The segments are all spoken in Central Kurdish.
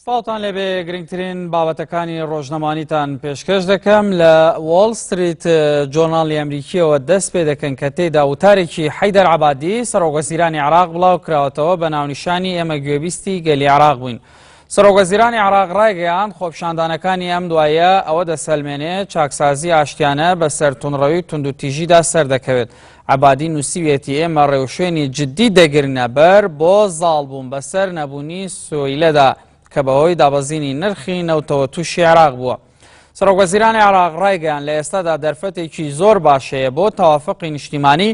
ساڵتان لەبێ گرنگترین بابەتەکانی ڕۆژنەمانیتان پێشکەش دەکەم لە وۆڵ ستریت جۆرناڵی ئەمریکیەوە دەست پێ دەکەن کە تێدا وتارێکی حەیدەر عەبادی سەرۆکوەزیرانی عێراق بڵاو کراوەتەوە بە ناونیشانی ئێمە گوێبیستی گەلی عێراق بووین. سەرۆکوەزیرانی عێراق ڕایگەیاند خۆپیشاندانەکانی ئەم دوایە ئەوە دەسەلمێنێت چاکسازی ئاشتیانە بەسەر توندڕەوی توندوتیژیدا سەر دەکەوێت. عەبادی نووسیوێتی ئێمە ڕێوشوێنی جددی دەگرنە بەر بۆ زاڵبوون بەسەر نەبوونی سۆیلەدا کە بەهۆی دابەزینی نرخی نەوتەوە تووشی عێراق بووە. سەرۆکوەزیرانی عێراق ڕایگەیان لە ئێستادا دەرفەتێکی زۆر باشەیە بۆ تەوافقی نیشتیمانی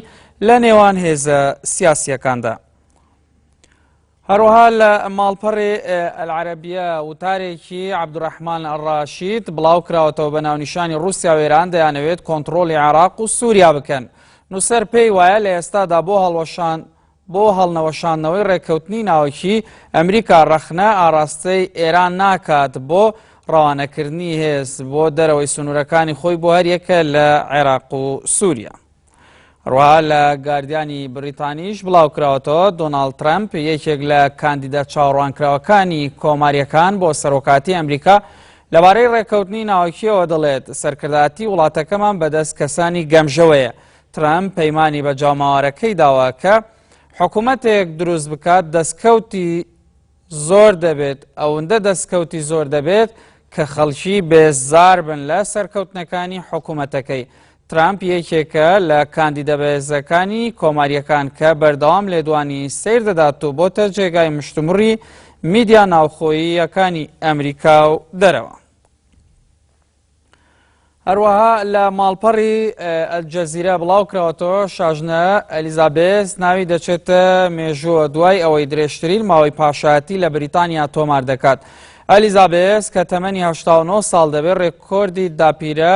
لە نێوان هێزە سیاسیەکاندا. هەروەها لە ماڵپەڕی ئەلعەرەبیە وتارێکی عەبدوڕەحمان ئەڕاشید بڵاو کراوەتەوە بە ناونیشانی رووسیا و ئێران دەیانەوێت کۆنتڕۆلی عێراق و سووریا بکەن. نووسەر پێی وایە لە ئێستادا بۆ هەڵنەوەشاندنەوەی ڕێککەوتنی ناوەکی ئەمریکا ڕەخنە ئاراستەی ئێران ناکات بۆ ڕەوانەکردنی هێز بۆ دەرەوەی سنوورەکانی خۆی بۆ هەریەکە لە عێراق و سووریا. هەروەها لە گاردیانی بریتانیش بڵاو کراوەتەوە دۆناڵد ترەمپ یەکێک لە کاندیدا چاوەڕوانکراوەکانی کۆماریەکان بۆ سەرۆکاتی ئەمریکا لەبارەی ڕێککەوتنی ناوەکیەوە دەڵێت سەرکردایەتی وڵاتەکەمان بەدەست کەسانی گەمژەوەیە. ترەمپ پەیمانی بە جاڵماوەرەکەی داوا کە حکوومەتێک دروست بکات دەستکەوتی زۆر دەبێت ئەوەندە دەستکەوتی زۆر دەبێت کە خەڵکی بێزار بن لە سەرکەوتنەکانی حکوومەتەکەی. ترامپ یەکێکە لە کاندیدە بەهێزەکانی کۆماریەکان کە بەردەوام لێدوانی سیر دەدات و بۆتە جێگای مشتومڕی میدیا ناوخۆییەکانی ئەمریکا و دەرەوە. هەروەها لە ماڵپەڕی ئەلجەزیرە بڵاو کراوەتەوە شاژنە ئەلیزابێس ناوی دەچێتە مێژووە دوای ئەوەی درێژترین ماوەی پاشایەتی لە بریتانیا تۆمار دەکات. ئەلیزابێس کە تەمەنی 89 ساڵ دەبێت ڕێکۆردی داپیرە